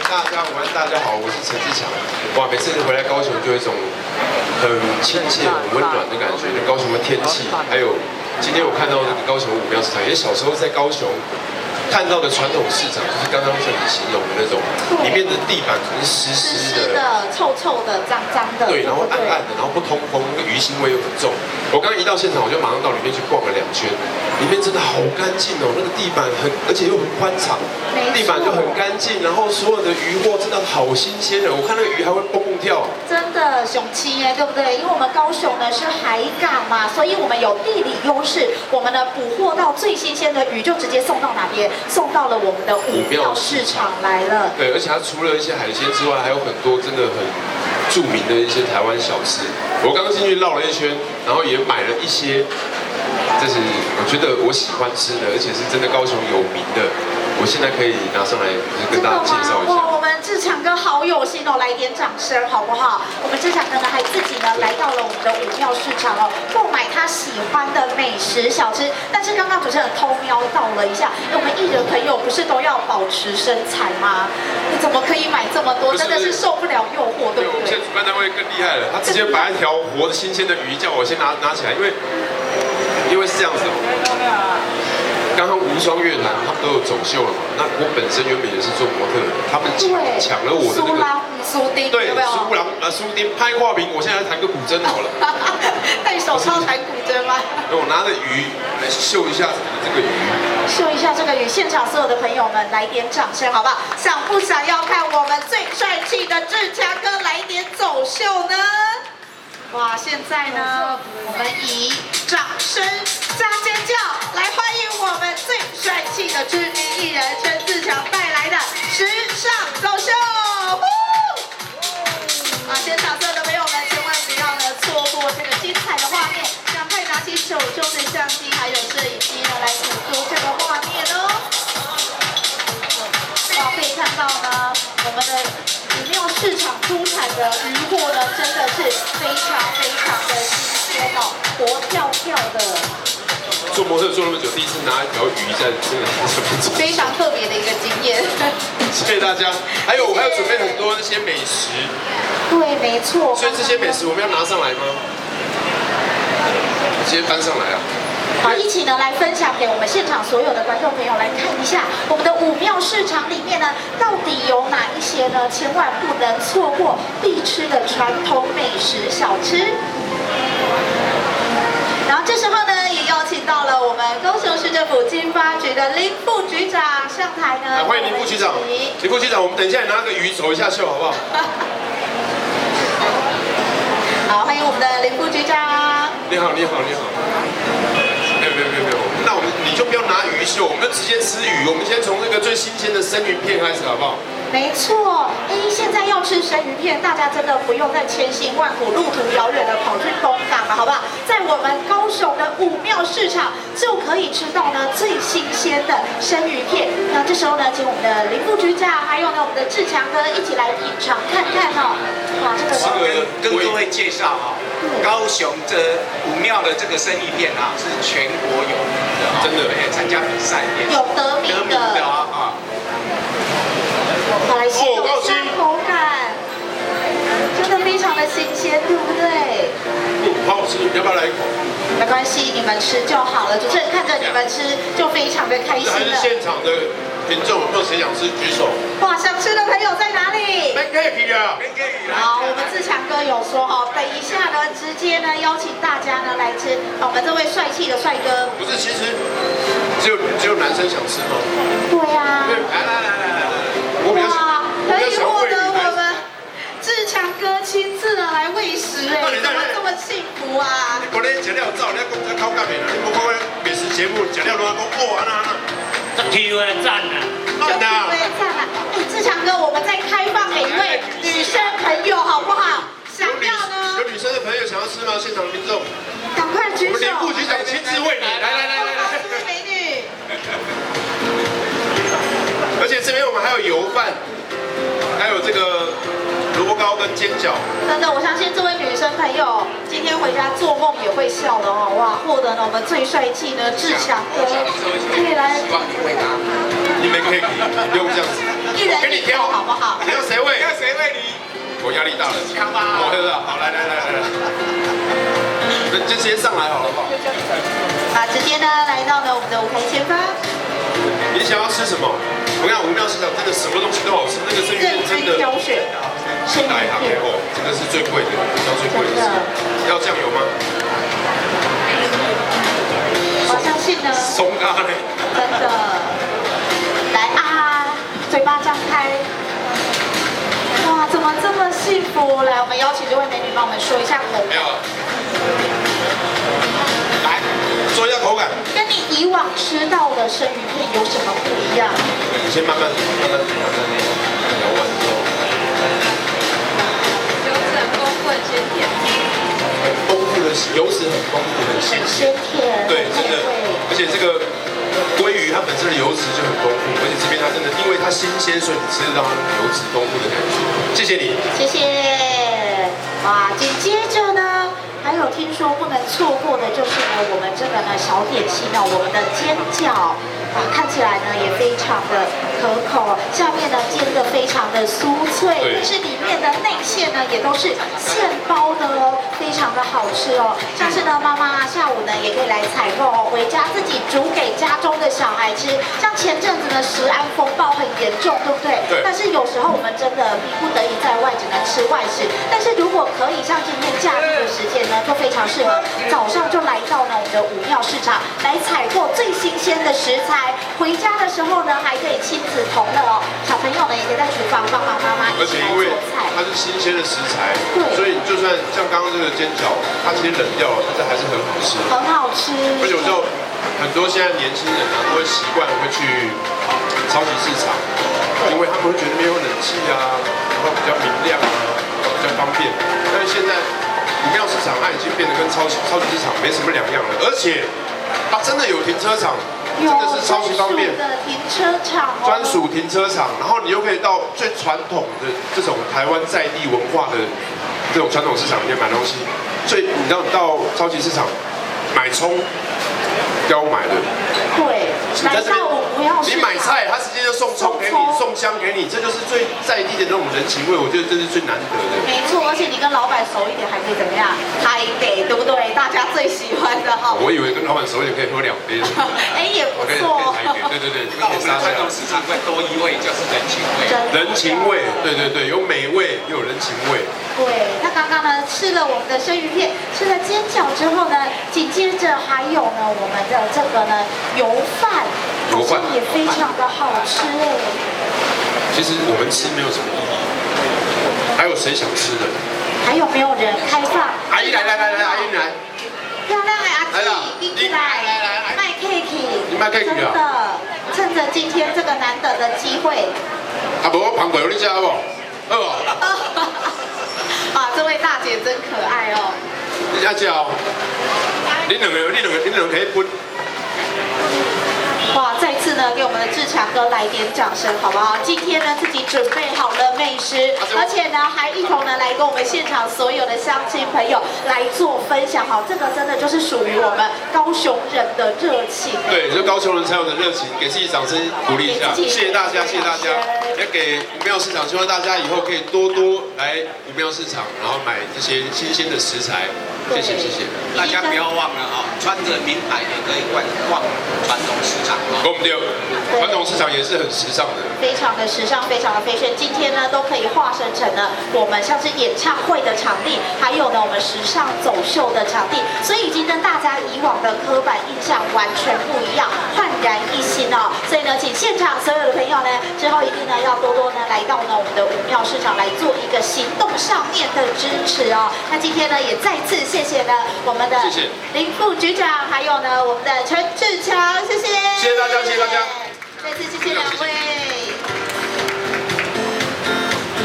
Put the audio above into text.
大家好，我是陈志强。哇，每次回来高雄就有一种很亲切、很温暖的感觉。高雄的天气，还有今天我看到那个高雄武庙市场，也小时候在高雄看到的传统市场，就是刚刚像你形容的那种，里面的地板可能湿湿的、臭臭的、脏脏的，对，然后暗暗的，然后不通风，那个鱼腥味又很重。我刚刚一到现场，我就马上到里面去逛了2圈，里面真的好干净哦，那个地板而且又很宽敞，地板就很干净，然后所有的鱼货真的好新鲜的，我看那个鱼还会蹦蹦跳。真的雄起耶，对不对？因为我们高雄呢是海港嘛，所以我们有地理优势，我们呢捕获到最新鲜的鱼就直接送到哪边？送到了我们的武庙市场来了。对，而且它除了一些海鲜之外，还有很多真的很著名的一些台湾小吃。我刚刚进去绕了1圈，然后也买了一些，这是我觉得我喜欢吃的，而且是真的高雄有名的。我现在可以拿上来，跟大家介绍一下。哇，我们志强哥好有心哦，来点掌声好不好？我们志强哥呢还自己呢来到了我们的武庙市场哦，购买他喜欢的美食小吃。但是刚刚主持人偷瞄到了一下，我们艺人朋友不是都要保持身材吗？你怎么可以买这么多？真的是受不了诱惑，对不对？现在主办单位更厉害了，他直接把一条活的新鲜的鱼叫我先拿起来，因为是这样子哦。刚刚无双乐团他们都有走秀了嘛？那我本身原本也是做模特的，他们抢了我的那个苏丁，对，苏丁拍画屏，我现在来弹个古筝好了。戴手套弹古筝吗？我拿着鱼来秀一下这个鱼，秀一下这个鱼，现场所有的朋友们来点掌声好不好？想不想要看我们最帅气的志强哥来点走秀呢？哇，现在呢，我们以掌声加尖叫来欢迎我们最帅气的知名艺人陈志强带来的时尚走秀。现场所有的朋友们千万不要呢错过这个精彩的画面，赶快拿起手中的相机还有摄影机呢来捕捉这个画面哦。哇，可以看到呢，我们的武庙市场出产的鱼货呢，真的是非常的新鲜哦，活跳跳的。做模特做那么久，第一次拿一条鱼在这个上面走，非常特别的一个经验。谢谢大家。还有我还有准备很多那些美食。对，没错。所以这些美食我们要拿上来吗？直接搬上来啊！好，一起呢来分享给我们现场所有的观众朋友来看一下，我们的武庙市场里面呢，到底有哪一些呢？千万不能错过必吃的传统美食小吃。然后这时候呢，也邀请到了我们高雄市政府经发局的林副局长上台呢。欢迎林副局长。林副局长，我们等一下拿个鱼走一下秀，好不好？好，欢迎我们的林副局长。你好。没有。那你就不要拿鱼秀，我们就直接吃鱼。我们先从那个最新鲜的生鱼片开始，好不好？没错，现在要吃生鱼片，大家真的不用再千辛万苦、路途遥远的跑去东港了，好不好？在我们高雄的武庙市场就可以吃到呢最新鲜的生鱼片。那这时候呢，请我们的林副局长，还有呢我们的志强哥一起来品尝看看哦。哇，这个跟各位介绍啊，高雄这武庙的这个生鱼片啊，是全国有名的，真的，而且参加比赛也有得名的啊。好，来形容一下口感，真的非常的新鲜，对不对？好吃，要不要来一口？没关系，你们吃就好了。主持人看着你们吃，就非常的开心了。还是现场的听众有没有谁想吃？举手。哇，想吃的朋友在哪里？没可以啊，好，我们志强哥有说哈，等一下呢，直接呢邀请大家呢来吃我们这位帅气的帅哥。不是，其实只有男生想吃吗？对呀。来，我比较哇，可以获得我们们志强哥亲自的来喂食哎，怎么这么幸福啊？你昨天吃了早，你讲这口感没啦？你不看美食节目，吃了都讲哇安那。体会赞啊！赞啊！志强哥，我们再开放给一位女生朋友好不好？想要呢？有女生的朋友想要吃吗？现场的民众，赶快举手！我们林副局长亲自为你，来，美女。而且这边我们还有油饭，还有这个萝卜糕跟煎饺。真的，我相信这位女生朋友今天回家做梦也会笑的哦！哇，获得了我们最帅气的志强哥，可以来。你们可以，不用这样子。一人一给你挑口好不好？你要谁喂？要谁喂你？我压力大了。强吧？我喝了，好，来，就直接上来好了，好不好？直接呢来到了我们的舞台前方。你想要吃什么？我跟你讲，武庙市场真的什么东西都好吃，那个生鱼片真的。挑选。生鱼片。哦，这个是最贵的，叫最贵的。要酱油吗？我相信呢。松咖嘞。真的。来啊，嘴巴张开。哇，怎么这么幸福？来，我们邀请这位美女帮我们说一下口感。来，说一下口感。跟你以往吃到的生鱼片有什么不一样？你先慢慢摇完之后。油脂很丰富，很鲜甜。很丰富的油脂很丰富，很鲜甜。对，真的，而且这个鲑鱼它本身的油脂就很丰富，而且这边它真的因为它新鲜，所以你吃得到它油脂丰富的感觉。谢谢你，谢谢。哇，紧接着呢，还有听说不能错过的就是呢，我们这个呢小点心呢，我们的煎饺。看起来呢也非常的可口，下面呢煎的非常的酥脆，但是里面的内馅呢也都是现包的哦，非常的好吃哦。像是呢妈妈下午呢也可以来采购哦，回家自己煮给家中的小孩吃。像前阵子呢食安风暴很严重，对不对？对。但是有时候我们真的逼不得已在外只能吃外食，但是如果可以像今天假日的时间呢，就非常适合早上就来到呢我们的武庙市场来采购最新鲜的食材。回家的时候呢，还可以亲子同乐哦。小朋友呢，也可以在厨房帮忙妈妈一起来做菜。它是新鲜的食材，对，所以就算像刚刚这个煎饺，它其实冷掉了，但是还是很好吃。很好吃。而且有时候很多现在年轻人啊，都会习惯会去超级市场，因为他们会觉得那边有冷气啊，然后比较明亮啊，比较方便。但是现在武庙市场它已经变得跟超级市场没什么两样了，而且它真的有停车场。真的是超级方便的停车场，专属停车场，然后你又可以到最传统的这种台湾在地文化的这种传统市场里面买东西。所以你知道到超级市场买葱，要买的。对，来到我不要。你买菜，他直接就送葱给你，送香给你，这就是最在地的那种人情味，我觉得这是最难得的。没错，而且你跟老板熟一点，还可以怎么样？还给，对不对？大家最喜欢的哈。我以为跟老板熟一点可以喝2杯。哎，也不错。对，那我们传统市场会多一味，就是人情味。人情味，对，有美味又有人情味。对，那刚刚呢吃了我们的生鱼片，吃了煎饺之后呢，紧接着还有呢我们的这个呢油饭。油饭也非常的好吃哎。其实我们吃没有什么意义，还有谁想吃的？还有没有人开放？阿姨来，阿姨来。漂亮的阿弟，一起来卖 cake。你卖 cake 啊？真的，趁着今天这个难得的机会。啊，无我旁过，你吃好不？好哦。啊，这位大姐真可爱哦。你吃哦。你两个可以分。哇，再次呢，给我们的志强哥来点掌声，好不好？今天呢，自己准备好了美食，而且呢，还一同呢来跟我们现场所有的乡亲朋友来做分享，好，这个真的就是属于我们高雄人的热情。对，就高雄人才有的热情，给自己掌声鼓励一下，谢谢大家，谢谢大家。也给武庙市场，希望大家以后可以多多来武庙市场，然后买这些新鲜的食材。谢谢。大家不要忘了啊，穿着名牌也可以逛传统市场。跟我们对，传统市场也是很时尚的，非常的时尚，非常的fashion。今天呢，都可以化身成了我们像是演唱会的场地，还有呢我们时尚走秀的场地，所以已经跟大家以往的刻板印象完全不一样，焕然一新哦。所以呢，请现场所有的朋友呢，之后一定呢要多多呢来到呢我们的武庙市场来做一个行动上面的支持哦。那今天呢，也再次谢谢呢我们的林副局长，还有呢我们的陈志强，谢谢。谢谢大家，谢谢大家。再次谢谢两位。